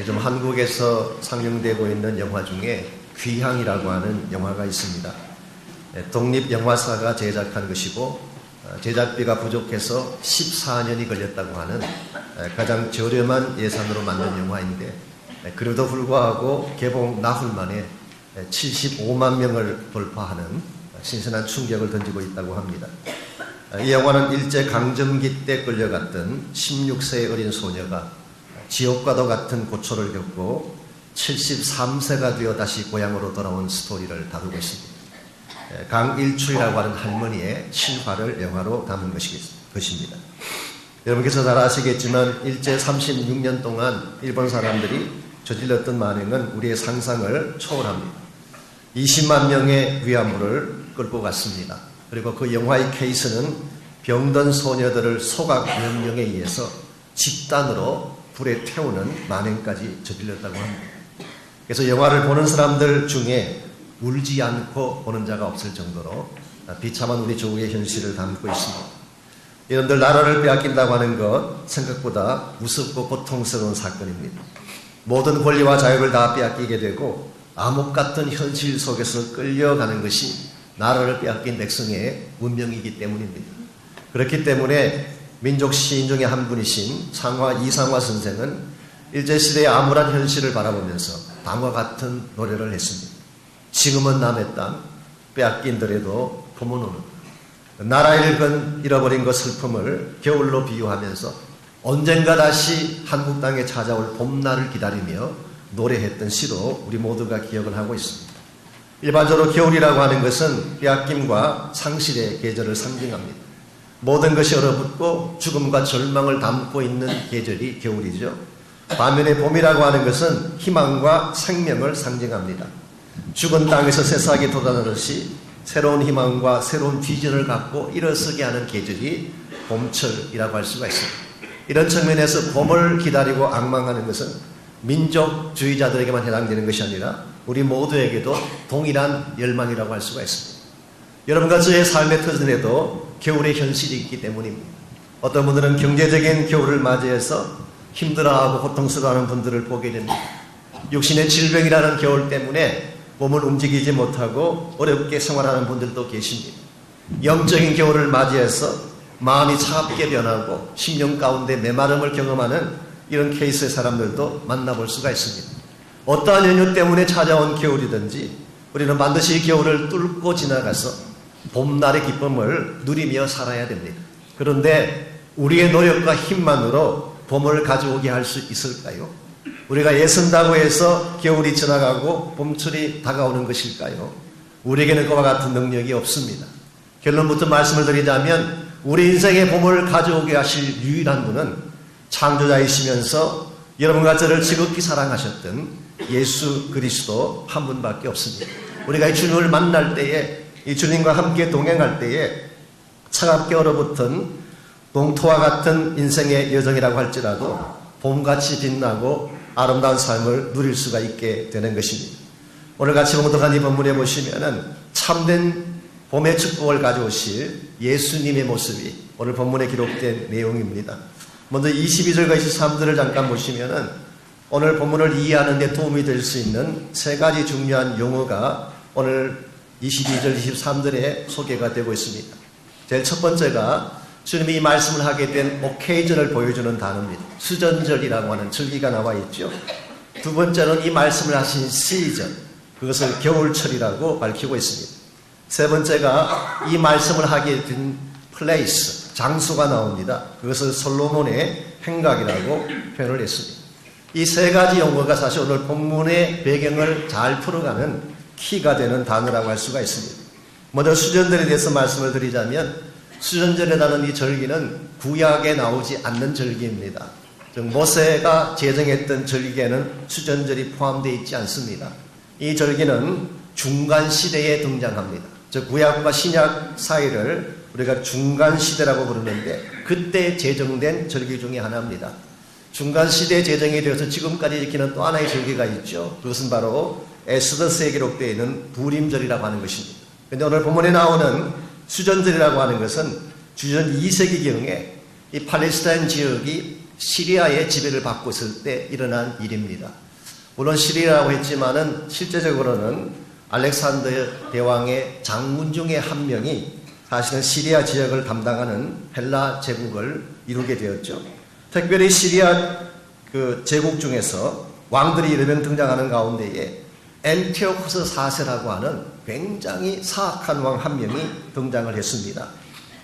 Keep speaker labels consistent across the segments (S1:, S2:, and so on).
S1: 요즘 한국에서 상영되고 있는 영화 중에 귀향이라고 하는 영화가 있습니다. 독립영화사가 제작한 것이고 제작비가 부족해서 14년이 걸렸다고 하는 가장 저렴한 예산으로 만든 영화인데, 그래도 불구하고 개봉 나흘 만에 75만 명을 돌파하는 신선한 충격을 던지고 있다고 합니다. 이 영화는 일제강점기 때 끌려갔던 16세의 어린 소녀가 지옥과도 같은 고초를 겪고 73세가 되어 다시 고향으로 돌아온 스토리를 다루고 있습니다. 강일출이라고 하는 할머니의 실화를 영화로 담은 것입니다. 여러분께서 잘 아시겠지만 일제 36년 동안 일본 사람들이 저질렀던 만행은 우리의 상상을 초월합니다. 20만 명의 위안부를 끌고 갔습니다. 그리고 그 영화의 케이스는 병든 소녀들을 소각 명령에 의해서 집단으로 불에 태우는 만행까지 저질렀다고 합니다. 그래서 영화를 보는 사람들 중에 울지 않고 보는 자가 없을 정도로 비참한 우리 조국의 현실을 담고 있습니다. 여러분들, 나라를 빼앗긴다고 하는 것 생각보다 무섭고 고통스러운 사건입니다. 모든 권리와 자유를 다 빼앗기게 되고 암흑 같은 현실 속에서 끌려가는 것이 나라를 빼앗긴 백성의 운명이기 때문입니다. 그렇기 때문에 민족 시인 중에 한 분이신 이상화 선생은 일제시대의 암울한 현실을 바라보면서 다음과 같은 노래를 했습니다. 지금은 남의 땅 빼앗긴더라도 봄은 오는, 나라 잃어버린 것 슬픔을 겨울로 비유하면서 언젠가 다시 한국 땅에 찾아올 봄날을 기다리며 노래했던 시로 우리 모두가 기억을 하고 있습니다. 일반적으로 겨울이라고 하는 것은 빼앗김과 상실의 계절을 상징합니다. 모든 것이 얼어붙고 죽음과 절망을 담고 있는 계절이 겨울이죠. 반면에 봄이라고 하는 것은 희망과 생명을 상징합니다. 죽은 땅에서 새싹이 돋아나듯이 새로운 희망과 새로운 비전을 갖고 일어서게 하는 계절이 봄철이라고 할 수가 있습니다. 이런 측면에서 봄을 기다리고 앙망하는 것은 민족주의자들에게만 해당되는 것이 아니라 우리 모두에게도 동일한 열망이라고 할 수가 있습니다. 여러분과 저의 삶의 터전에도 겨울의 현실이 있기 때문입니다. 어떤 분들은 경제적인 겨울을 맞이해서 힘들어하고 고통스러워하는 분들을 보게 됩니다. 육신의 질병이라는 겨울 때문에 몸을 움직이지 못하고 어렵게 생활하는 분들도 계십니다. 영적인 겨울을 맞이해서 마음이 차갑게 변하고 심령 가운데 메마름을 경험하는 이런 케이스의 사람들도 만나볼 수가 있습니다. 어떠한 연유 때문에 찾아온 겨울이든지 우리는 반드시 겨울을 뚫고 지나가서 봄날의 기쁨을 누리며 살아야 됩니다. 그런데 우리의 노력과 힘만으로 봄을 가져오게 할 수 있을까요? 우리가 애쓴다고 해서 겨울이 지나가고 봄철이 다가오는 것일까요? 우리에게는 그와 같은 능력이 없습니다. 결론부터 말씀을 드리자면 우리 인생의 봄을 가져오게 하실 유일한 분은 창조자이시면서 여러분과 저를 지극히 사랑하셨던 예수 그리스도 한 분밖에 없습니다. 우리가 이 주님을 만날 때에, 이 주님과 함께 동행할 때에 차갑게 얼어붙은 농토와 같은 인생의 여정이라고 할지라도 봄같이 빛나고 아름다운 삶을 누릴 수가 있게 되는 것입니다. 오늘 같이 봉독한 이 본문에 보시면은 참된 봄의 축복을 가져오실 예수님의 모습이 오늘 본문에 기록된 내용입니다. 먼저 22절과 23절을 잠깐 보시면은 오늘 본문을 이해하는 데 도움이 될 수 있는 세 가지 중요한 용어가 오늘 22절, 23절에 소개가 되고 있습니다. 제일 첫 번째가 주님이 이 말씀을 하게 된 오케이전을 보여주는 단어입니다. 수전절이라고 하는 절기가 나와 있죠. 두 번째는 이 말씀을 하신 시즌, 그것을 겨울철이라고 밝히고 있습니다. 세 번째가 이 말씀을 하게 된 플레이스, 장소가 나옵니다. 그것을 솔로몬의 행각이라고 표현을 했습니다. 이 세 가지 용어가 사실 오늘 본문의 배경을 잘 풀어가는 키가 되는 단어라고 할 수가 있습니다. 먼저 수전절에 대해서 말씀을 드리자면 수전절이라는 이 절기는 구약에 나오지 않는 절기입니다. 즉 모세가 제정했던 절기에는 수전절이 포함되어 있지 않습니다. 이 절기는 중간시대에 등장합니다. 즉 구약과 신약 사이를 우리가 중간시대라고 부르는데 그때 제정된 절기 중에 하나입니다. 중간시대에 제정이 되어서 지금까지 지키는 또 하나의 절기가 있죠. 그것은 바로 에스더스에 기록되어 있는 부림절이라고 하는 것입니다. 그런데 오늘 본문에 나오는 수전절이라고 하는 것은 주전 2세기경에 이 팔레스타인 지역이 시리아의 지배를 받고 있을 때 일어난 일입니다. 물론 시리아라고 했지만은 실제적으로는 알렉산더 대왕의 장군 중에 한 명이 사실은 시리아 지역을 담당하는 헬라 제국을 이루게 되었죠. 특별히 시리아 그 제국 중에서 왕들이 여러 명 등장하는 가운데에 엔티오쿠스 4세라고 하는 굉장히 사악한 왕 한 명이 등장을 했습니다.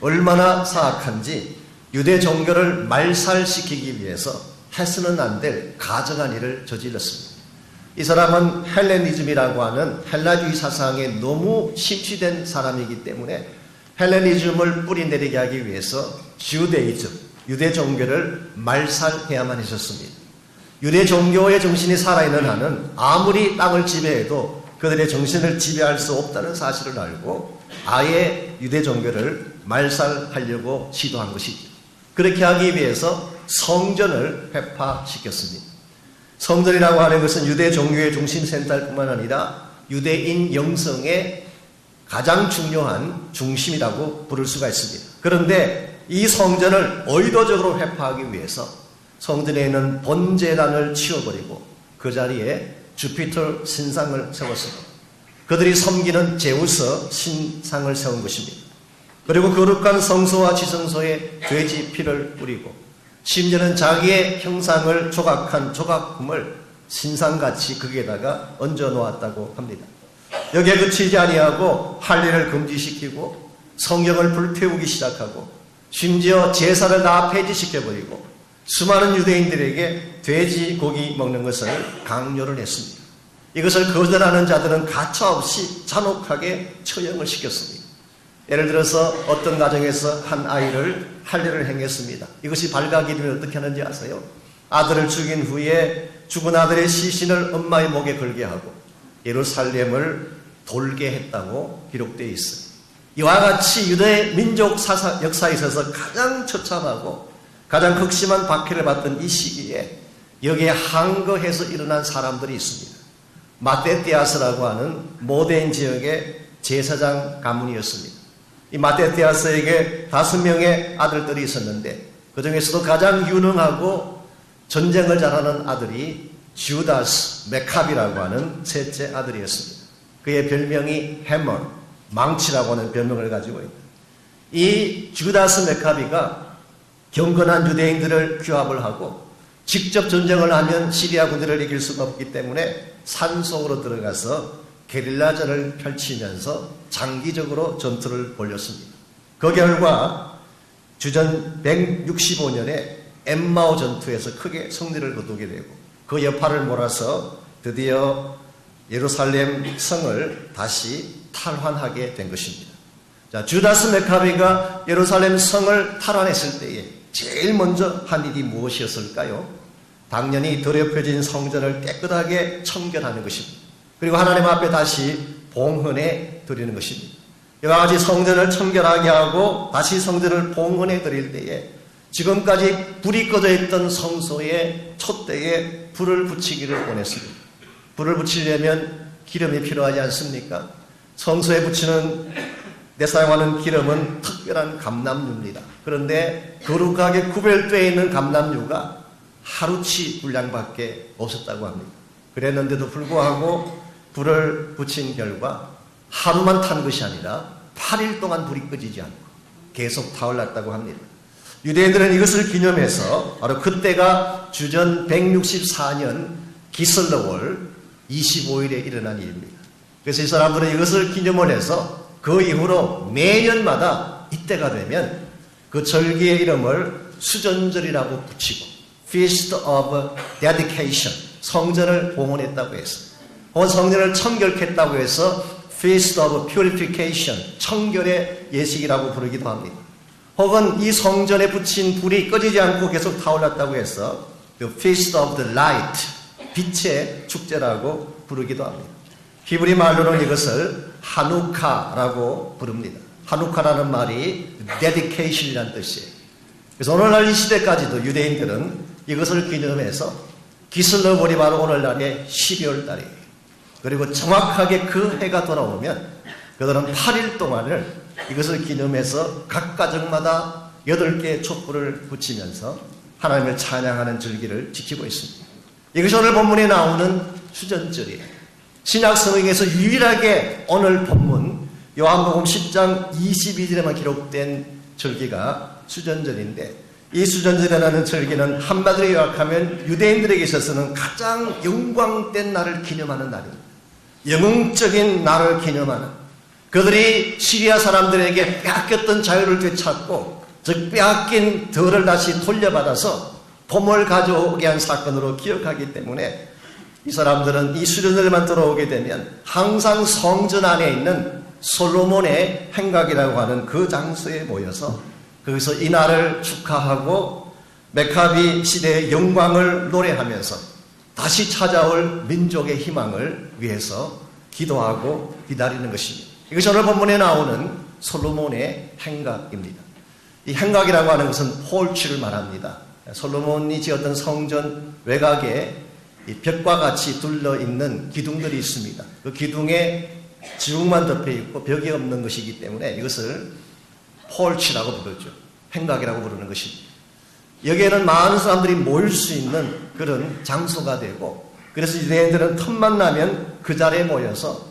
S1: 얼마나 사악한지 유대 종교를 말살시키기 위해서 해서는 안 될 가증한 일을 저질렀습니다. 이 사람은 헬레니즘이라고 하는 헬라주의 사상에 너무 심취된 사람이기 때문에 헬레니즘을 뿌리내리게 하기 위해서 주데이즘, 유대 종교를 말살해야만 했었습니다. 유대 종교의 정신이 살아있는 한은 아무리 땅을 지배해도 그들의 정신을 지배할 수 없다는 사실을 알고 아예 유대 종교를 말살하려고 시도한 것이죠. 그렇게 하기 위해서 성전을 회파시켰습니다. 성전이라고 하는 것은 유대 종교의 중심센터일 뿐만 아니라 유대인 영성의 가장 중요한 중심이라고 부를 수가 있습니다. 그런데 이 성전을 의도적으로 회파하기 위해서 성전에 있는 번제단을 치워버리고 그 자리에 주피터 신상을 세웠습니다. 그들이 섬기는 제우스 신상을 세운 것입니다. 그리고 거룩한 성소와 지성소에 돼지 피를 뿌리고 심지어는 자기의 형상을 조각한 조각품을 신상같이 거기에다가 얹어 놓았다고 합니다. 여기에 그치지 아니하고 할례를 금지시키고 성경을 불태우기 시작하고 심지어 제사를 다 폐지시켜버리고 수많은 유대인들에게 돼지고기 먹는 것을 강요를 했습니다. 이것을 거절하는 자들은 가차없이 잔혹하게 처형을 시켰습니다. 예를 들어서 어떤 가정에서 한 아이를 할례를 행했습니다. 이것이 발각이 되면 어떻게 하는지 아세요? 아들을 죽인 후에 죽은 아들의 시신을 엄마의 목에 걸게 하고 예루살렘을 돌게 했다고 기록되어 있어요. 이와 같이 유대 민족 역사에 있어서 가장 처참하고 가장 극심한 박해를 받던 이 시기에 여기에 항거해서 일어난 사람들이 있습니다. 마테티아스라고 하는 모데인 지역의 제사장 가문이었습니다. 이 마테티아스에게 5명의 아들들이 있었는데 그 중에서도 가장 유능하고 전쟁을 잘하는 아들이 주다스 메카비라고 하는 셋째 아들이었습니다. 그의 별명이 해머, 망치라고 하는 별명을 가지고 있다. 이 주다스 메카비가 경건한 유대인들을 규합을 하고 직접 전쟁을 하면 시리아 군대를 이길 수가 없기 때문에 산속으로 들어가서 게릴라전을 펼치면서 장기적으로 전투를 벌였습니다. 그 결과 주전 165년에 엠마오 전투에서 크게 승리를 거두게 되고 그 여파를 몰아서 드디어 예루살렘 성을 다시 탈환하게 된 것입니다. 자, 주다스 메카비가 예루살렘 성을 탈환했을 때에 제일 먼저 한 일이 무엇이었을까요? 당연히 더럽혀진 성전을 깨끗하게 청결하는 것입니다. 그리고 하나님 앞에 다시 봉헌해 드리는 것입니다. 이와 같이 성전을 청결하게 하고 다시 성전을 봉헌해 드릴 때에 지금까지 불이 꺼져 있던 성소의 촛대에 불을 붙이기를 원했습니다. 불을 붙이려면 기름이 필요하지 않습니까? 성소에 붙이는 사용하는 기름은 특별한 감람유입니다. 그런데 거룩하게 구별되어 있는 감람유가 하루치 분량밖에 없었다고 합니다. 그랬는데도 불구하고 불을 붙인 결과 하루만 탄 것이 아니라 8일 동안 불이 꺼지지 않고 계속 타올랐다고 합니다. 유대인들은 이것을 기념해서 바로 그때가 주전 164년 기슬러월 25일에 일어난 일입니다. 그래서 이 사람들은 이것을 기념을 해서 그 이후로 매년마다 이때가 되면 그 절기의 이름을 수전절이라고 붙이고 Feast of Dedication, 성전을 봉헌했다고 했습니다. 혹은 성전을 청결했다고 해서 Feast of Purification, 청결의 예식이라고 부르기도 합니다. 혹은 이 성전에 붙인 불이 꺼지지 않고 계속 타올랐다고 해서 The Feast of the Light, 빛의 축제라고 부르기도 합니다. 히브리 말로는 이것을 하누카라고 부릅니다. 하누카라는 말이 dedication이라는 뜻이에요. 그래서 오늘날 이 시대까지도 유대인들은 이것을 기념해서 기슬러월이 바로 오늘날의 12월 달이에요. 그리고 정확하게 그 해가 돌아오면 그들은 8일 동안을 이것을 기념해서 각 가정마다 8개의 촛불을 붙이면서 하나님을 찬양하는 절기를 지키고 있습니다. 이것이 오늘 본문에 나오는 수전절이에요. 신약 성경에서 유일하게 오늘 본문 요한복음 10장 22절에만 기록된 절기가 수전절인데, 이 수전절이라는 절기는 한마디로 요약하면 유대인들에게 있어서는 가장 영광된 날을 기념하는 날입니다. 영웅적인 날을 기념하는, 그들이 시리아 사람들에게 빼앗겼던 자유를 되찾고 즉 빼앗긴 덜을 다시 돌려받아서 봄을 가져오게 한 사건으로 기억하기 때문에 이 사람들은 이 수련절만 들어오게 되면 항상 성전 안에 있는 솔로몬의 행각이라고 하는 그 장소에 모여서 거기서 이 날을 축하하고 메카비 시대의 영광을 노래하면서 다시 찾아올 민족의 희망을 위해서 기도하고 기다리는 것입니다. 이것이 오늘 본문에 나오는 솔로몬의 행각입니다. 이 행각이라고 하는 것은 폴치를 말합니다. 솔로몬이 지었던 성전 외곽에 이 벽과 같이 둘러있는 기둥들이 있습니다. 그 기둥에 지붕만 덮여 있고 벽이 없는 것이기 때문에 이것을 폴치라고 부르죠. 행각이라고 부르는 것입니다. 여기에는 많은 사람들이 모일 수 있는 그런 장소가 되고, 그래서 유대인들은 틈만 나면 그 자리에 모여서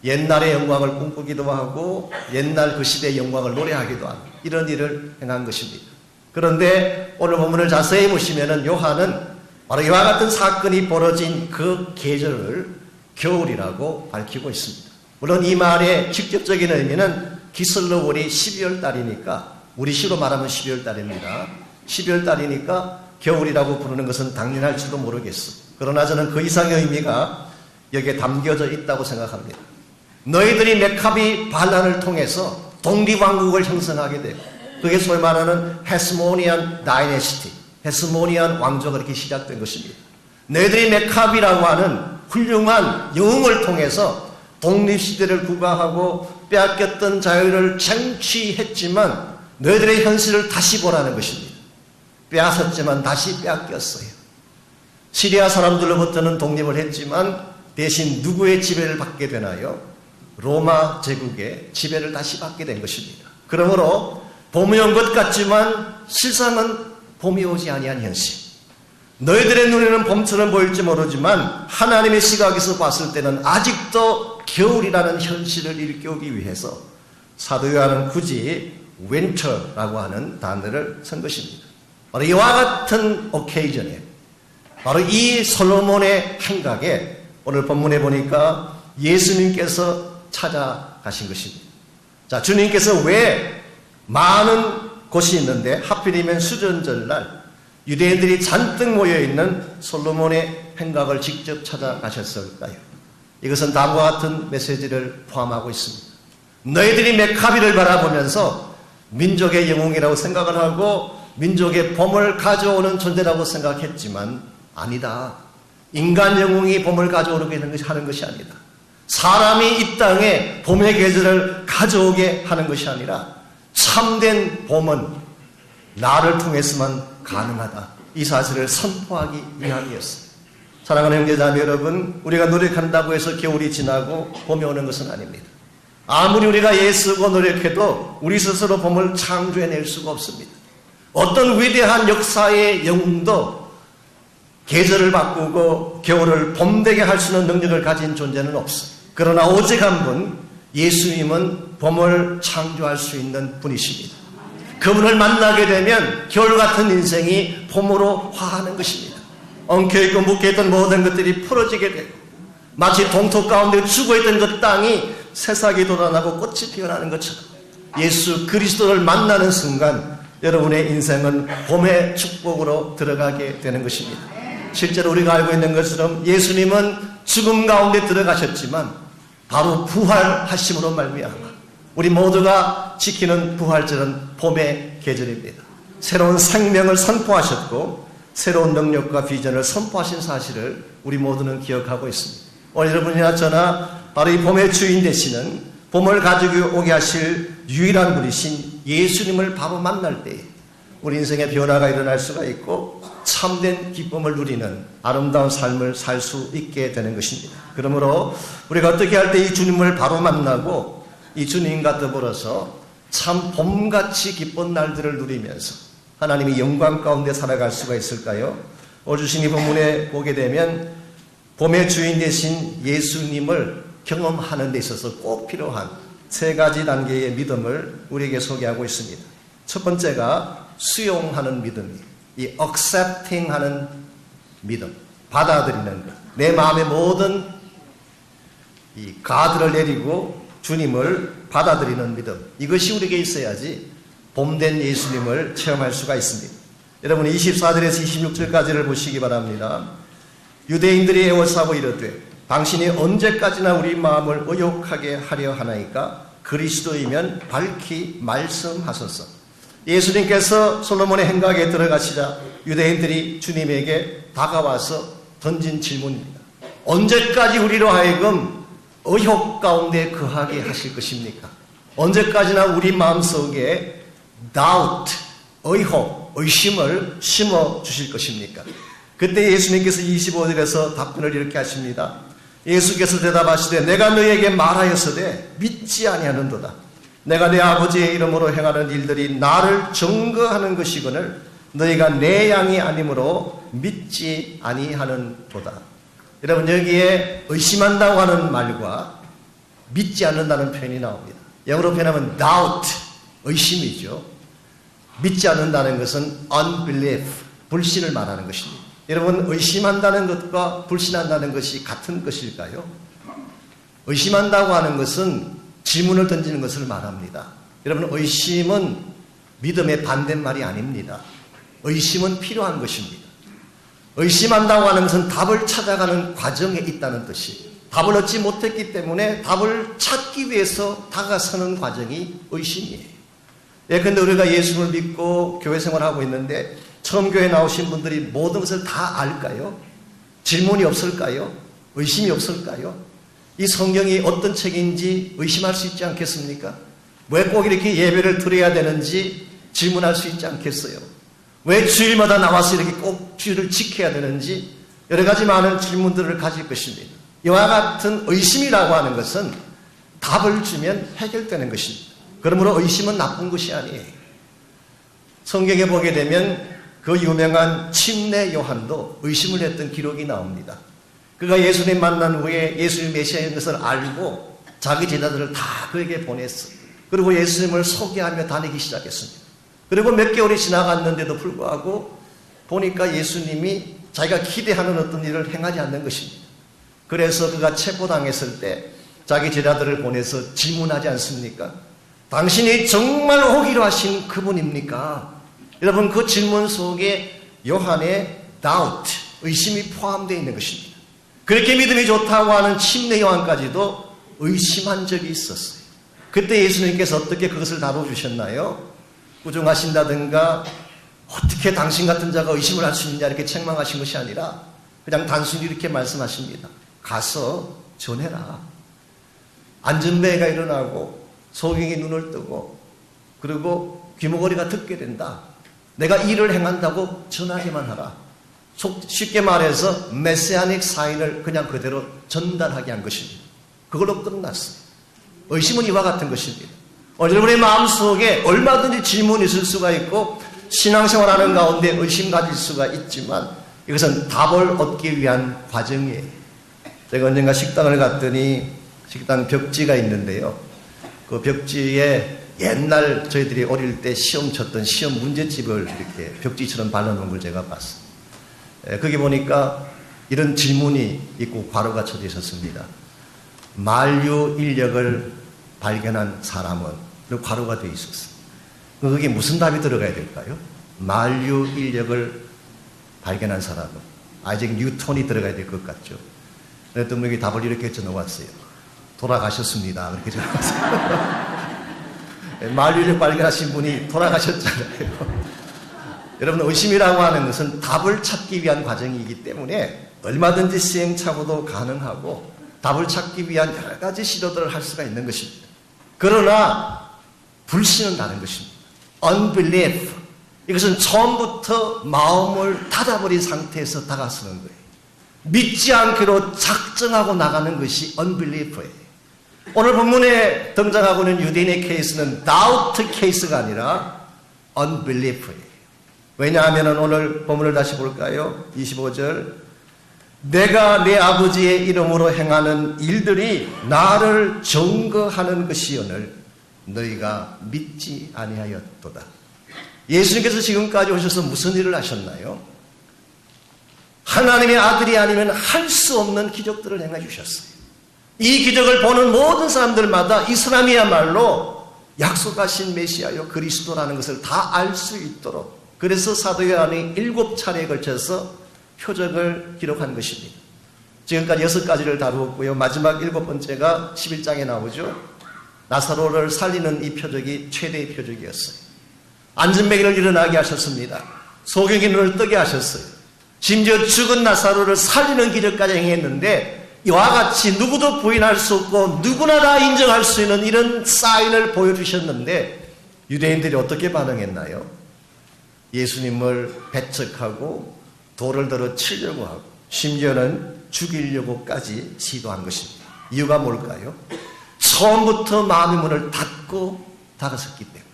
S1: 옛날의 영광을 꿈꾸기도 하고 옛날 그 시대의 영광을 노래하기도 하고 이런 일을 행한 것입니다. 그런데 오늘 본문을 자세히 보시면은 요한은 바로 이와 같은 사건이 벌어진 그 계절을 겨울이라고 밝히고 있습니다. 물론 이 말의 직접적인 의미는 기슬로월이 12월 달이니까, 우리 시로 말하면 12월 달입니다. 12월 달이니까 겨울이라고 부르는 것은 당연할지도 모르겠어. 그러나 저는 그 이상의 의미가 여기에 담겨져 있다고 생각합니다. 너희들이 메카비 반란을 통해서 독립왕국을 형성하게 되고, 그게 소위 말하는 헤스모니안 다이내시티, 헤스모니안 왕조가 이렇게 시작된 것입니다. 너희들이 메카비라고 하는 훌륭한 영웅을 통해서 독립시대를 구가하고 빼앗겼던 자유를 쟁취했지만 너희들의 현실을 다시 보라는 것입니다. 빼앗았지만 다시 빼앗겼어요. 시리아 사람들로부터는 독립을 했지만 대신 누구의 지배를 받게 되나요? 로마 제국의 지배를 다시 받게 된 것입니다. 그러므로 봄이 온 것 같지만 실상은 봄이 오지 아니한 현실. 너희들의 눈에는 봄처럼 보일지 모르지만 하나님의 시각에서 봤을 때는 아직도 겨울이라는 현실을 일깨우기 위해서 사도 요한은 굳이 winter라고 하는 단어를 쓴 것입니다. 바로 이와 같은 오케이전에, 바로 이 솔로몬의 행각에 오늘 본문에 보니까 예수님께서 찾아가신 것입니다. 자, 주님께서 왜 많은 곳이 있는데 하필이면 수전절날 유대인들이 잔뜩 모여있는 솔로몬의 행각을 직접 찾아가셨을까요? 이것은 다음과 같은 메시지를 포함하고 있습니다. 너희들이 메카비를 바라보면서 민족의 영웅이라고 생각을 하고 민족의 봄을 가져오는 존재라고 생각했지만 아니다. 인간 영웅이 봄을 가져오게 하는 것이 아니다. 사람이 이 땅에 봄의 계절을 가져오게 하는 것이 아니라 참된 봄은 나를 통해서만 가능하다. 이 사실을 선포하기 위함이었습니다. 사랑하는 형제자매 여러분, 우리가 노력한다고 해서 겨울이 지나고 봄이 오는 것은 아닙니다. 아무리 우리가 애쓰고 노력해도 우리 스스로 봄을 창조해낼 수가 없습니다. 어떤 위대한 역사의 영웅도 계절을 바꾸고 겨울을 봄되게 할 수 있는 능력을 가진 존재는 없어요. 그러나 오직 한 분, 예수님은 봄을 창조할 수 있는 분이십니다. 그분을 만나게 되면 겨울 같은 인생이 봄으로 화하는 것입니다. 엉켜있고 묶여있던 모든 것들이 풀어지게 되고 마치 동토 가운데 죽어있던 그 땅이 새싹이 돋아나고 꽃이 피어나는 것처럼 예수 그리스도를 만나는 순간 여러분의 인생은 봄의 축복으로 들어가게 되는 것입니다. 실제로 우리가 알고 있는 것처럼 예수님은 죽음 가운데 들어가셨지만 바로 부활하심으로 말미암아 우리 모두가 지키는 부활절은 봄의 계절입니다. 새로운 생명을 선포하셨고 새로운 능력과 비전을 선포하신 사실을 우리 모두는 기억하고 있습니다. 오늘 여러분이나 저나 바로 이 봄의 주인 되시는 봄을 가지고 오게 하실 유일한 분이신 예수님을 바로 만날 때 우리 인생의 변화가 일어날 수가 있고 참된 기쁨을 누리는 아름다운 삶을 살 수 있게 되는 것입니다. 그러므로 우리가 어떻게 할 때 이 주님을 바로 만나고 이 주님과 더불어서 참 봄같이 기쁜 날들을 누리면서 하나님의 영광 가운데 살아갈 수가 있을까요? 오늘 주신 이 본문에 보게 되면 봄의 주인 되신 예수님을 경험하는 데 있어서 꼭 필요한 세 가지 단계의 믿음을 우리에게 소개하고 있습니다. 첫 번째가 수용하는 믿음이에요. 이 accepting 하는 믿음, 받아들이는 것. 내 마음의 모든 이 가드를 내리고 주님을 받아들이는 믿음. 이것이 우리에게 있어야지 봄된 예수님을 체험할 수가 있습니다. 여러분 24절에서 26절까지를 보시기 바랍니다. 유대인들이 애워싸고 이르되 당신이 언제까지나 우리 마음을 의욕하게 하려 하나이까 그리스도이면 밝히 말씀하소서. 예수님께서 솔로몬의 행각에 들어가시자 유대인들이 주님에게 다가와서 던진 질문입니다. 언제까지 우리로 하여금 의욕 가운데 거하게 하실 것입니까? 언제까지나 우리 마음속에 doubt, 의혹, 의심을 심어 주실 것입니까? 그때 예수님께서 25절에서 답변을 이렇게 하십니다. 예수께서 대답하시되 내가 너희에게 말하였으되 믿지 아니하는도다. 내가 내 아버지의 이름으로 행하는 일들이 나를 증거하는 것이거늘 너희가 내 양이 아니므로 믿지 아니하는도다. 여러분 여기에 의심한다고 하는 말과 믿지 않는다는 표현이 나옵니다. 영어로 표현하면 doubt, 의심이죠. 믿지 않는다는 것은 unbelief, 불신을 말하는 것입니다. 여러분 의심한다는 것과 불신한다는 것이 같은 것일까요? 의심한다고 하는 것은 질문을 던지는 것을 말합니다. 여러분 의심은 믿음의 반대말이 아닙니다. 의심은 필요한 것입니다. 의심한다고 하는 것은 답을 찾아가는 과정에 있다는 뜻이, 답을 얻지 못했기 때문에 답을 찾기 위해서 다가서는 과정이 의심이에요. 예컨대 우리가 예수를 믿고 교회 생활하고 있는데 처음 교회 나오신 분들이 모든 것을 다 알까요? 질문이 없을까요? 의심이 없을까요? 이 성경이 어떤 책인지 의심할 수 있지 않겠습니까? 왜 꼭 이렇게 예배를 드려야 되는지 질문할 수 있지 않겠어요? 왜 주일마다 나와서 이렇게 꼭 주일을 지켜야 되는지 여러 가지 많은 질문들을 가질 것입니다. 이와 같은 의심이라고 하는 것은 답을 주면 해결되는 것입니다. 그러므로 의심은 나쁜 것이 아니에요. 성경에 보게 되면 그 유명한 침례 요한도 의심을 했던 기록이 나옵니다. 그가 예수님 만난 후에 예수님 메시아인 것을 알고 자기 제자들을 다 그에게 보냈어요. 그리고 예수님을 소개하며 다니기 시작했습니다. 그리고 몇 개월이 지나갔는데도 불구하고 보니까 예수님이 자기가 기대하는 어떤 일을 행하지 않는 것입니다. 그래서 그가 체포당했을 때 자기 제자들을 보내서 질문하지 않습니까? 당신이 정말 오기로 하신 그분입니까? 여러분 그 질문 속에 요한의 doubt, 의심이 포함되어 있는 것입니다. 그렇게 믿음이 좋다고 하는 침례 요한까지도 의심한 적이 있었어요. 그때 예수님께서 어떻게 그것을 다뤄주셨나요? 꾸중하신다든가 어떻게 당신 같은 자가 의심을 할 수 있느냐 이렇게 책망하신 것이 아니라 그냥 단순히 이렇게 말씀하십니다. 가서 전해라. 안전배가 일어나고 소경이 눈을 뜨고 그리고 귀머거리가 듣게 된다. 내가 일을 행한다고 전하기만 하라. 쉽게 말해서 메시아닉 사인을 그냥 그대로 전달하게 한 것입니다. 그걸로 끝났어요. 의심은 이와 같은 것입니다. 여러분의 마음속에 얼마든지 질문이 있을 수가 있고 신앙생활하는 가운데 의심 가질 수가 있지만 이것은 답을 얻기 위한 과정이에요. 제가 언젠가 식당을 갔더니 식당 벽지가 있는데요. 그 벽지에 옛날 저희들이 어릴 때 시험 쳤던 시험 문제집을 이렇게 벽지처럼 발라놓은 걸 제가 봤어요. 거기 보니까 이런 질문이 있고 괄호가 쳐져 있었습니다. 만류 인력을 발견한 사람은 괄호가 되어 있었어요. 거기에 무슨 답이 들어가야 될까요? 만류 인력을 발견한 사람은 아이작 뉴턴이 들어가야 될 것 같죠. 그랬더니 여기 답을 이렇게 적어놨어요. 돌아가셨습니다. 그렇게 적어놨어요. 만류 인력 발견하신 분이 돌아가셨잖아요. 여러분 의심이라고 하는 것은 답을 찾기 위한 과정이기 때문에 얼마든지 시행착오도 가능하고 답을 찾기 위한 여러 가지 시도들을 할 수가 있는 것입니다. 그러나 불신은 다른 것입니다. unbelief. 이것은 처음부터 마음을 닫아버린 상태에서 다가서는 거예요. 믿지 않기로 작정하고 나가는 것이 unbelief예요. 오늘 본문에 등장하고 있는 유대인의 케이스는 doubt 케이스가 아니라 unbelief예요. 왜냐하면 오늘 본문을 다시 볼까요? 25절. 내가 내 아버지의 이름으로 행하는 일들이 나를 증거하는 것이오늘 너희가 믿지 아니하였도다. 예수님께서 지금까지 오셔서 무슨 일을 하셨나요? 하나님의 아들이 아니면 할 수 없는 기적들을 행해 주셨어요. 이 기적을 보는 모든 사람들마다 이 사람이야말로 약속하신 메시아요 그리스도라는 것을 다 알 수 있도록, 그래서 사도 요한이 7차례에 걸쳐서 표적을 기록한 것입니다. 지금까지 6가지를 다루었고요. 마지막 7번째가 11장에 나오죠. 나사로를 살리는 이 표적이 최대의 표적이었어요. 안진뱅이를 일어나게 하셨습니다. 소경의 눈을 뜨게 하셨어요. 심지어 죽은 나사로를 살리는 기적까지 행했는데, 이와 같이 누구도 부인할 수 없고 누구나 다 인정할 수 있는 이런 사인을 보여주셨는데 유대인들이 어떻게 반응했나요? 예수님을 배척하고 돌을 들어 치려고 하고 심지어는 죽이려고까지 시도한 것입니다. 이유가 뭘까요? 처음부터 마음의 문을 닫고 닫았었기 때문에.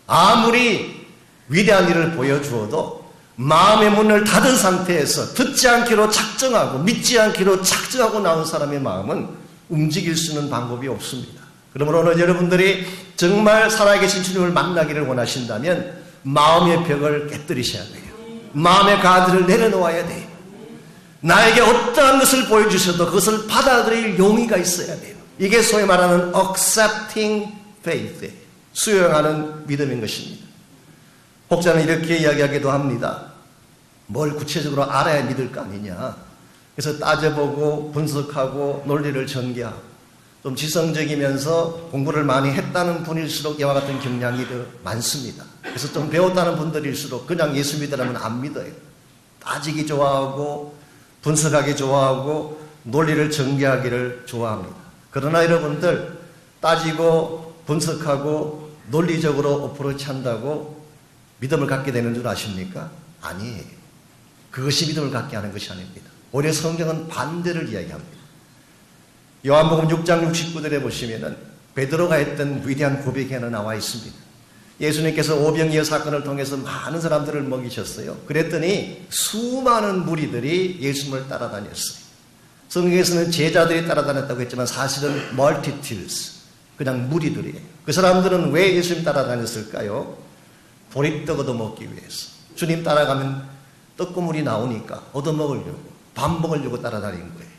S1: 아무리 위대한 일을 보여주어도 마음의 문을 닫은 상태에서 듣지 않기로 작정하고 믿지 않기로 작정하고 나온 사람의 마음은 움직일 수 있는 방법이 없습니다. 그러므로 오늘 여러분들이 정말 살아계신 주님을 만나기를 원하신다면 마음의 벽을 깨뜨리셔야 돼요. 마음의 가드를 내려놓아야 돼요. 나에게 어떠한 것을 보여주셔도 그것을 받아들일 용의가 있어야 돼요. 이게 소위 말하는 accepting faith, 수용하는 믿음인 것입니다. 혹자는 이렇게 이야기하기도 합니다. 뭘 구체적으로 알아야 믿을 거 아니냐. 그래서 따져보고 분석하고 논리를 전개하고 좀 지성적이면서 공부를 많이 했다는 분일수록 이와 같은 경향이 더 많습니다. 그래서 좀 배웠다는 분들일수록 그냥 예수 믿으라면 안 믿어요. 따지기 좋아하고 분석하기 좋아하고 논리를 전개하기를 좋아합니다. 그러나 여러분들 따지고 분석하고 논리적으로 어프로치 한다고 믿음을 갖게 되는 줄 아십니까? 아니에요. 그것이 믿음을 갖게 하는 것이 아닙니다. 오히려 성경은 반대를 이야기합니다. 요한복음 6장 69절에 보시면은 베드로가 했던 위대한 고백이 하나 나와 있습니다. 예수님께서 오병이어 사건을 통해서 많은 사람들을 먹이셨어요. 그랬더니 수많은 무리들이 예수님을 따라다녔어요. 성경에서는 제자들이 따라다녔다고 했지만 사실은 multitudes, 그냥 무리들이에요. 그 사람들은 왜 예수님 따라다녔을까요? 보리떡 얻어먹기 위해서. 주님 따라가면 떡고물이 나오니까 얻어먹으려고, 밥 먹으려고 따라다닌 거예요.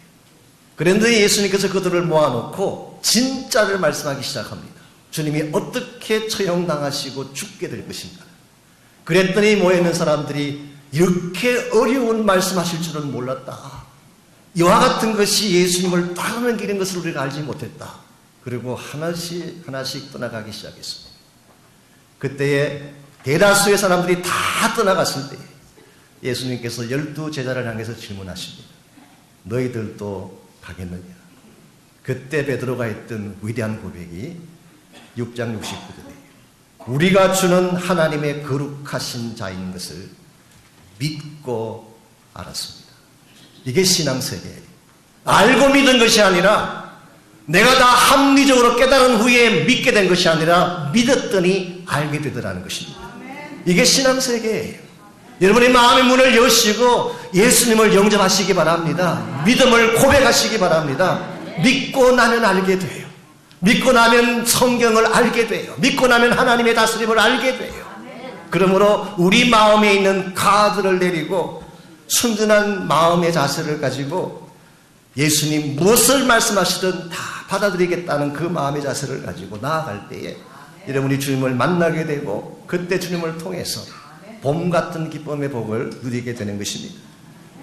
S1: 그런데 예수님께서 그들을 모아놓고 진짜를 말씀하기 시작합니다. 주님이 어떻게 처형당하시고 죽게 될 것인가. 그랬더니 모여있는 사람들이 이렇게 어려운 말씀하실 줄은 몰랐다. 이와 같은 것이 예수님을 따르는 길인 것을 우리가 알지 못했다. 그리고 하나씩 하나씩 떠나가기 시작했습니다. 그때에 대다수의 사람들이 다 떠나갔을 때 예수님께서 12제자를 향해서 질문하십니다. 너희들도 가겠느냐? 그때 베드로가 했던 위대한 고백이 6장 69절이에요. 우리가 주는 하나님의 거룩하신 자인 것을 믿고 알았습니다. 이게 신앙세계예요. 알고 믿은 것이 아니라 내가 다 합리적으로 깨달은 후에 믿게 된 것이 아니라 믿었더니 알게 되더라는 것입니다. 이게 신앙세계예요. 여러분의 마음의 문을 여시고 예수님을 영접하시기 바랍니다. 믿음을 고백하시기 바랍니다. 믿고 나면 알게 돼요. 믿고 나면 성경을 알게 돼요. 믿고 나면 하나님의 다스림을 알게 돼요. 그러므로 우리 마음에 있는 가드를 내리고 순전한 마음의 자세를 가지고 예수님 무엇을 말씀하시든 다 받아들이겠다는 그 마음의 자세를 가지고 나아갈 때에 여러분이 주님을 만나게 되고 그때 주님을 통해서 봄 같은 기쁨의 복을 누리게 되는 것입니다.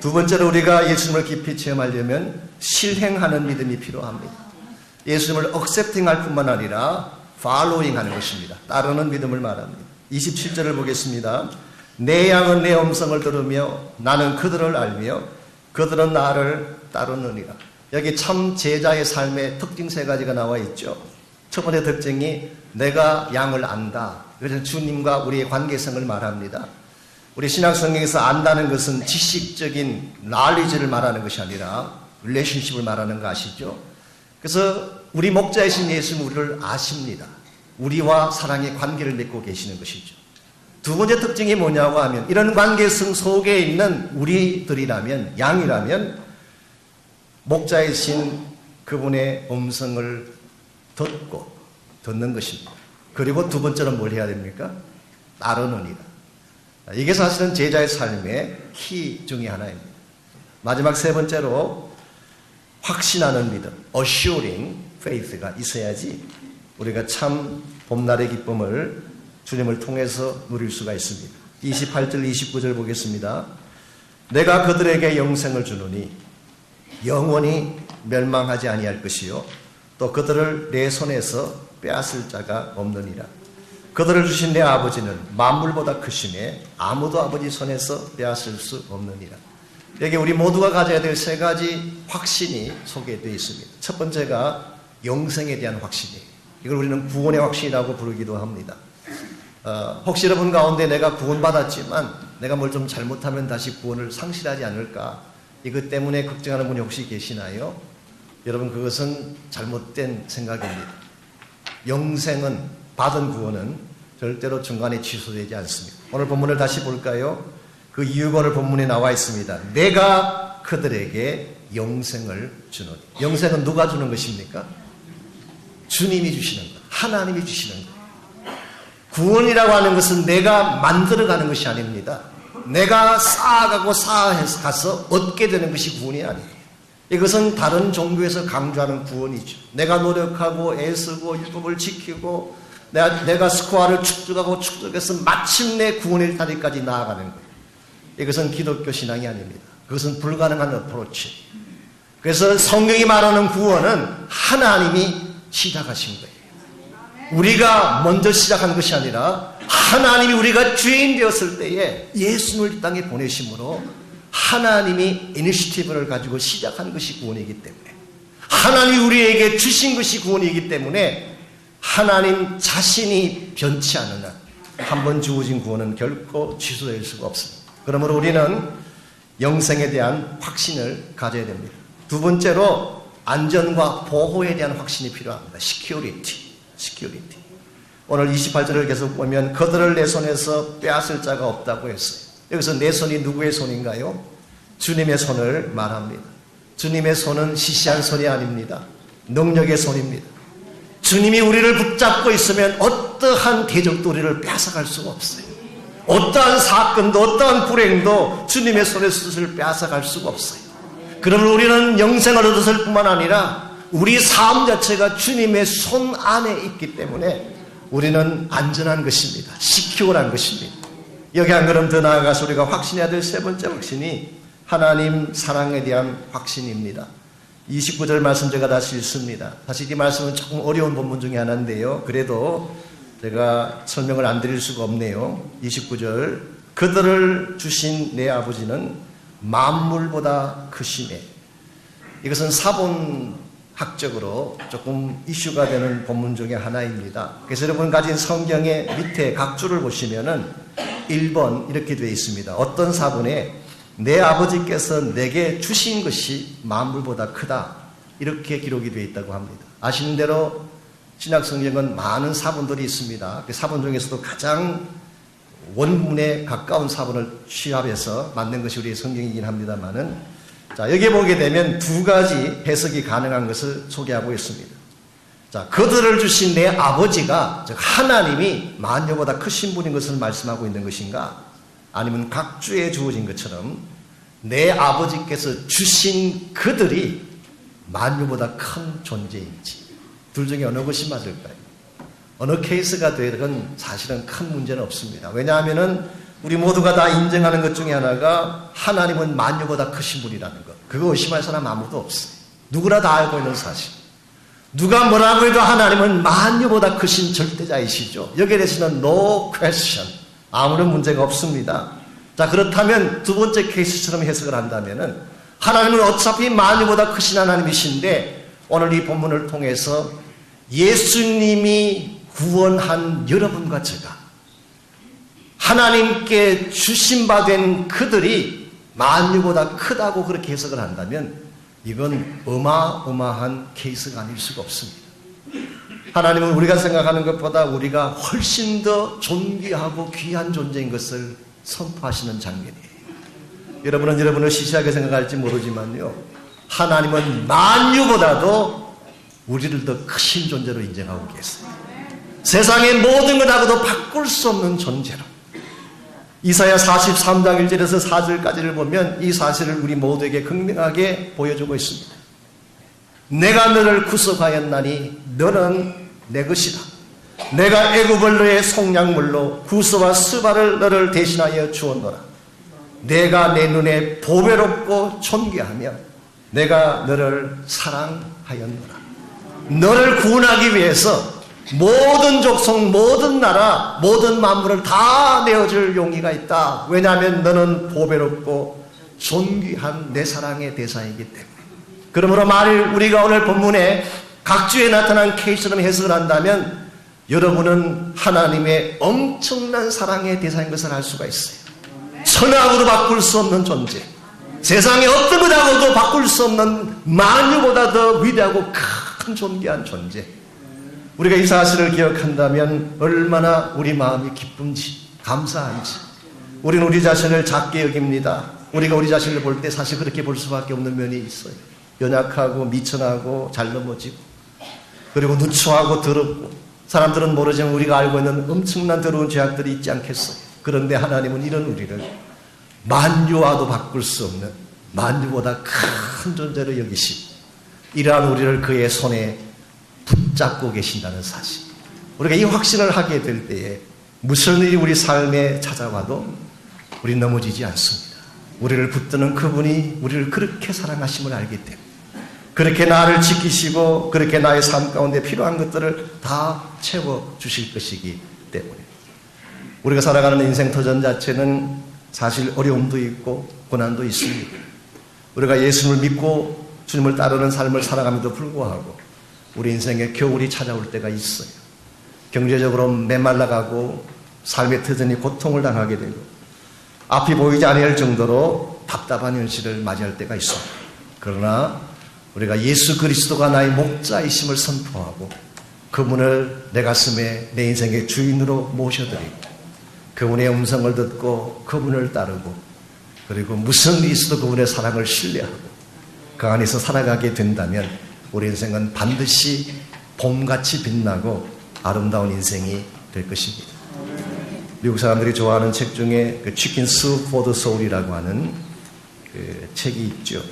S1: 두 번째로 우리가 예수님을 깊이 체험하려면 실행하는 믿음이 필요합니다. 예수님을 accepting할 뿐만 아니라 following하는 것입니다. 따르는 믿음을 말합니다. 27절을 보겠습니다. 내 양은 내 음성을 들으며 나는 그들을 알며 그들은 나를 따르느니라. 여기 참 제자의 삶의 특징 세 가지가 나와 있죠. 첫 번째 특징이 내가 양을 안다. 그래서 주님과 우리의 관계성을 말합니다. 우리 신약성경에서 안다는 것은 지식적인 knowledge를 말하는 것이 아니라 relationship을 말하는 거 아시죠? 그래서 우리 목자이신 예수님은 우리를 아십니다. 우리와 사랑의 관계를 맺고 계시는 것이죠. 두 번째 특징이 뭐냐고 하면 이런 관계성 속에 있는 우리들이라면, 양이라면 목자이신 그분의 음성을 듣는 것입니다. 그리고 두 번째는 뭘 해야 됩니까? 따르느니라. 이게 사실은 제자의 삶의 키 중에 하나입니다. 마지막 세 번째로 확신하는 믿음, assuring faith가 있어야지 우리가 참 봄날의 기쁨을 주님을 통해서 누릴 수가 있습니다. 28절 29절 보겠습니다. 내가 그들에게 영생을 주노니 영원히 멸망하지 아니할 것이요 또 그들을 내 손에서 빼앗을 자가 없느니라. 그들을 주신 내 아버지는 만물보다 크시매 아무도 아버지 손에서 빼앗을 수 없느니라. 여기 우리 모두가 가져야 될 세 가지 확신이 소개되어 있습니다. 첫 번째가 영생에 대한 확신이에요. 이걸 우리는 구원의 확신이라고 부르기도 합니다. 혹시 여러분 가운데 내가 구원받았지만 내가 뭘 좀 잘못하면 다시 구원을 상실하지 않을까, 이것 때문에 걱정하는 분이 혹시 계시나요? 여러분, 그것은 잘못된 생각입니다. 영생은, 받은 구원은 절대로 중간에 취소되지 않습니다. 오늘 본문을 다시 볼까요? 그 이유가 오늘 본문에 나와 있습니다. 내가 그들에게 영생을 주노니. 영생은 누가 주는 것입니까? 주님이 주시는 것, 하나님이 주시는 것. 구원이라고 하는 것은 내가 만들어가는 것이 아닙니다. 내가 쌓아가고 쌓아가서 얻게 되는 것이 구원이 아니에요. 이것은 다른 종교에서 강조하는 구원이죠. 내가 노력하고 애쓰고 율법을 지키고 내가 스코어를 축적해서 마침내 구원의 다리까지 나아가는 거예요. 이것은 기독교 신앙이 아닙니다. 그것은 불가능한 어프로치. 그래서 성경이 말하는 구원은 하나님이 시작하신 거예요. 우리가 먼저 시작한 것이 아니라 하나님이 우리가 죄인 되었을 때에 예수를 이 땅에 보내심으로 하나님이 이니시티브를 가지고 시작한 것이 구원이기 때문에, 하나님이 우리에게 주신 것이 구원이기 때문에 하나님 자신이 변치 않는 한 한 번 주어진 구원은 결코 취소될 수가 없습니다. 그러므로 우리는 영생에 대한 확신을 가져야 됩니다. 두 번째로 안전과 보호에 대한 확신이 필요합니다. security. 오늘 28절을 계속 보면 그들을 내 손에서 빼앗을 자가 없다고 했어요. 여기서 내 손이 누구의 손인가요? 주님의 손을 말합니다. 주님의 손은 시시한 손이 아닙니다. 능력의 손입니다. 주님이 우리를 붙잡고 있으면 어떠한 대적도 우리를 빼앗아갈 수가 없어요. 어떠한 사건도 어떠한 불행도 주님의 손에서 빼앗아갈 수가 없어요. 그러면 우리는 영생을 얻었을 뿐만 아니라 우리 삶 자체가 주님의 손 안에 있기 때문에 우리는 안전한 것입니다. 시큐어한 것입니다. 여기 한 걸음 더 나아가서 우리가 확신해야 될 세 번째 확신이 하나님 사랑에 대한 확신입니다. 29절 말씀 제가 다시 읽습니다. 사실 이 말씀은 조금 어려운 본문 중에 하나인데요. 그래도 제가 설명을 안 드릴 수가 없네요. 29절 그들을 주신 내 아버지는 만물보다 크시매. 이것은 사본학적으로 조금 이슈가 되는 본문 중에 하나입니다. 그래서 여러분 가진 성경의 밑에 각 줄을 보시면은 1번 이렇게 되어 있습니다. 어떤 사본에 내 아버지께서 내게 주신 것이 만물보다 크다, 이렇게 기록이 되어 있다고 합니다. 아시는 대로 신약성경은 많은 사본들이 있습니다. 그 사본 중에서도 가장 원문에 가까운 사본을 취합해서 만든 것이 우리의 성경이긴 합니다만은, 자, 여기에 보게 되면 두 가지 해석이 가능한 것을 소개하고 있습니다. 자, 그들을 주신 내 아버지가, 즉 하나님이 만유보다 크신 분인 것을 말씀하고 있는 것인가? 아니면 각주에 주어진 것처럼 내 아버지께서 주신 그들이 만유보다 큰 존재인지, 둘 중에 어느 것이 맞을까요? 어느 케이스가 되든 사실은 큰 문제는 없습니다. 왜냐하면 우리 모두가 다 인정하는 것 중에 하나가 하나님은 만유보다 크신 분이라는 것. 그거 의심할 사람 아무도 없어요. 누구나 다 알고 있는 사실. 누가 뭐라고 해도 하나님은 만유보다 크신 절대자이시죠. 여기에 대해서는 no question, 아무런 문제가 없습니다. 자, 그렇다면 두 번째 케이스처럼 해석을 한다면은 하나님은 어차피 만유보다 크신 하나님이신데 오늘 이 본문을 통해서 예수님이 구원한 여러분과 제가 하나님께 주신 바 된 그들이 만유보다 크다고 그렇게 해석을 한다면 이건 어마어마한 케이스가 아닐 수가 없습니다. 하나님은 우리가 생각하는 것보다 우리가 훨씬 더 존귀하고 귀한 존재인 것을 선포하시는 장면이에요. 여러분은 여러분을 시시하게 생각할지 모르지만요, 하나님은 만유보다도 우리를 더 크신 존재로 인정하고 계세요. 세상의 모든 것하고도 바꿀 수 없는 존재로. 이사야 43장 1절에서 4절까지를 보면 이 사실을 우리 모두에게 극명하게 보여주고 있습니다. 내가 너를 구속하였나니 너는 내 것이다. 내가 애굽을 너의 속량물로 구스와 스바를 너를 대신하여 주었노라. 내가 내 눈에 보배롭고 존귀하며 내가 너를 사랑하였노라. 너를 구원하기 위해서 모든 족속, 모든 나라, 모든 만물을 다 내어줄 용의가 있다. 왜냐하면 너는 보배롭고 존귀한 내 사랑의 대상이기 때문에. 그러므로 만일 우리가 오늘 본문에 각주에 나타난 케이스처럼 해석을 한다면 여러분은 하나님의 엄청난 사랑의 대상인 것을 알 수가 있어요. 천하고도 바꿀 수 없는 존재, 세상의 어떤 것하고도 바꿀 수 없는 만유보다 더 위대하고 큰 존귀한 존재. 우리가 이 사실을 기억한다면 얼마나 우리 마음이 기쁜지, 감사한지. 우리는 우리 자신을 작게 여깁니다. 우리가 우리 자신을 볼 때 사실 그렇게 볼 수밖에 없는 면이 있어요. 연약하고 미천하고 잘 넘어지고, 그리고 누추하고 더럽고, 사람들은 모르지만 우리가 알고 있는 엄청난 더러운 죄악들이 있지 않겠어요. 그런데 하나님은 이런 우리를 만유와도 바꿀 수 없는, 만유보다 큰 존재로 여기시고 이러한 우리를 그의 손에 붙잡고 계신다는 사실. 우리가 이 확신을 하게 될 때에 무슨 일이 우리 삶에 찾아와도 우리 넘어지지 않습니다. 우리를 붙드는 그분이 우리를 그렇게 사랑하심을 알기 때문에, 그렇게 나를 지키시고 그렇게 나의 삶 가운데 필요한 것들을 다 채워주실 것이기 때문에. 우리가 살아가는 인생 터전 자체는 사실 어려움도 있고 고난도 있습니다. 우리가 예수님을 믿고 주님을 따르는 삶을 살아감에도 불구하고 우리 인생에 겨울이 찾아올 때가 있어요. 경제적으로 메말라가고 삶의 터전이 고통을 당하게 되고 앞이 보이지 않을 정도로 답답한 현실을 맞이할 때가 있습니다. 그러나 우리가 예수 그리스도가 나의 목자이심을 선포하고 그분을 내 가슴에 내 인생의 주인으로 모셔드리고 그분의 음성을 듣고 그분을 따르고 그리고 무슨 일이 있어도 그분의 사랑을 신뢰하고 그 안에서 살아가게 된다면 우리 인생은 반드시 봄같이 빛나고 아름다운 인생이 될 것입니다. 미국 사람들이 좋아하는 책 중에 그 치킨 수 포 더 소울이라고 하는 그 책이 있죠.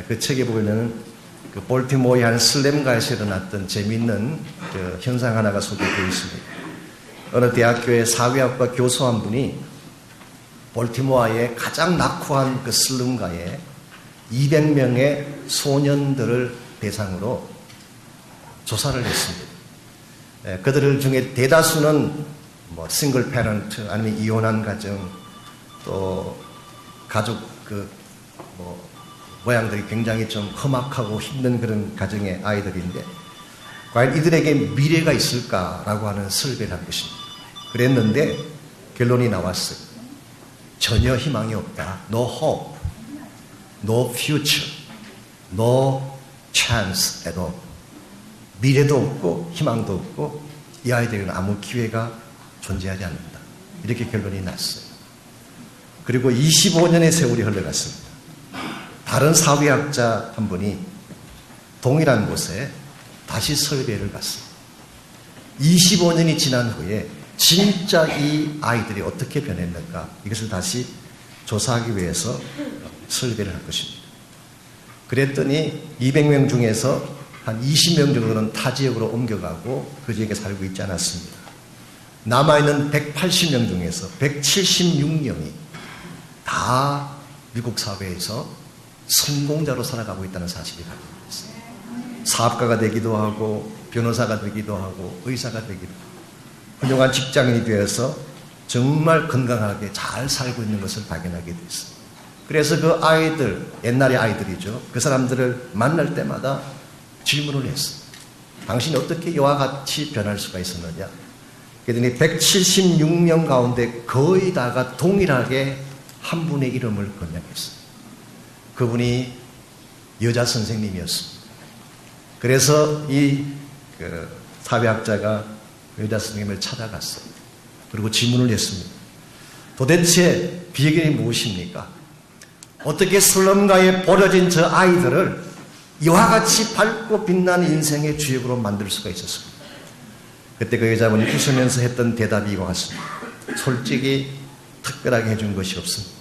S1: 그 책에 보면은 그 볼티모어의 한 슬램가에서 일어났던 재미있는 그 현상 하나가 소개되어 있습니다. 어느 대학교의 사회학과 교수 한 분이 볼티모어의 가장 낙후한 그 슬럼가에 200명의 소년들을 대상으로 조사를 했습니다. 그들 중에 대다수는 뭐 싱글 패런트 아니면 이혼한 가정 또 가족 모양들이 굉장히 좀 험악하고 힘든 그런 가정의 아이들인데 과연 이들에게 미래가 있을까라고 하는 설계를 한 것입니다. 그랬는데 결론이 나왔어요. 전혀 희망이 없다. No hope, no future, no chance at all. 미래도 없고 희망도 없고 이 아이들에게는 아무 기회가 존재하지 않는다. 이렇게 결론이 났어요. 그리고 25년의 세월이 흘러갔습니다. 다른 사회학자 한 분이 동일한 곳에 다시 설계를 갔어요. 25년이 지난 후에 진짜 이 아이들이 어떻게 변했는가 이것을 다시 조사하기 위해서 설계를 할 것입니다. 그랬더니 200명 중에서 한 20명 정도는 타 지역으로 옮겨가고 그 지역에 살고 있지 않았습니다. 남아있는 180명 중에서 176명이 다 미국 사회에서 성공자로 살아가고 있다는 사실이 발견됐어요. 사업가가 되기도 하고 변호사가 되기도 하고 의사가 되기도 하고 훌륭한 직장인이 되어서 정말 건강하게 잘 살고 있는 것을 발견하게 됐어요. 그래서 그 아이들, 옛날의 아이들이죠. 그 사람들을 만날 때마다 질문을 했어요. 당신이 어떻게 이와 같이 변할 수가 있었느냐. 그랬더니 176명 가운데 거의 다가 동일하게 한 분의 이름을 번역했어요. 그분이 여자 선생님이었습니다. 그래서 이 사회학자가 여자 선생님을 찾아갔어요. 그리고 질문을 했습니다. 도대체 비결이 무엇입니까? 어떻게 슬럼가에 버려진 저 아이들을 이와 같이 밝고 빛나는 인생의 주역으로 만들 수가 있었습니다. 그때 그 여자분이 웃으면서 했던 대답이 이와 같습니다. 솔직히 특별하게 해준 것이 없습니다.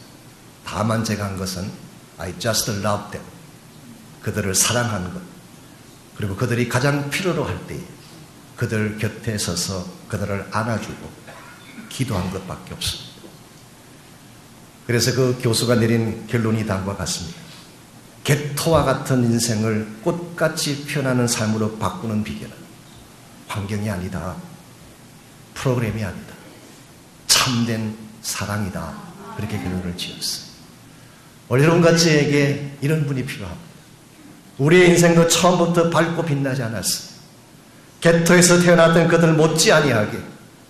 S1: 다만 제가 한 것은 I just love them. 그들을 사랑한 것. 그리고 그들이 가장 필요로 할 때에 그들 곁에 서서 그들을 안아주고 기도한 것밖에 없습니다. 그래서 그 교수가 내린 결론이 다음과 같습니다. 개토와 같은 인생을 꽃같이 피어나는 삶으로 바꾸는 비결은 환경이 아니다. 프로그램이 아니다. 참된 사랑이다. 그렇게 결론을 지었어요. 오늘 여러분과 저에게 이런 분이 필요합니다. 우리의 인생도 처음부터 밝고 빛나지 않았어요. 개토에서 태어났던 그들 못지 아니하게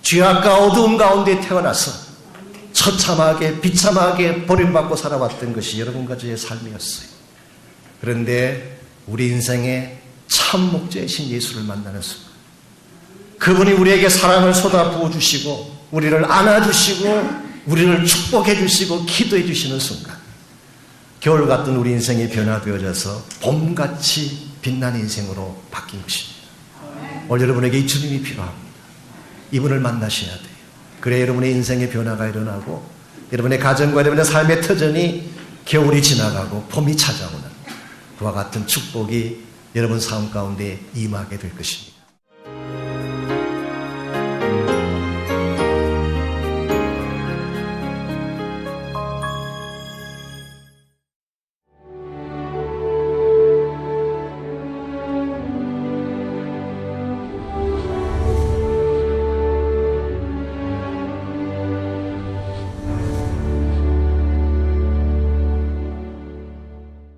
S1: 죄악과 어두움 가운데 태어나서 처참하게 비참하게 버림받고 살아왔던 것이 여러분과 저의 삶이었어요. 그런데 우리 인생의 참 목자이신 예수를 만나는 순간 그분이 우리에게 사랑을 쏟아부어 주시고 우리를 안아주시고 우리를 축복해 주시고 기도해 주시는 순간 겨울 같은 우리 인생이 변화되어져서 봄같이 빛나는 인생으로 바뀐 것입니다. 오늘 여러분에게 이 주님이 필요합니다. 이분을 만나셔야 돼요. 그래야 여러분의 인생의 변화가 일어나고 여러분의 가정과 여러분의 삶의 터전이 겨울이 지나가고 봄이 찾아오는 그와 같은 축복이 여러분 삶 가운데 임하게 될 것입니다.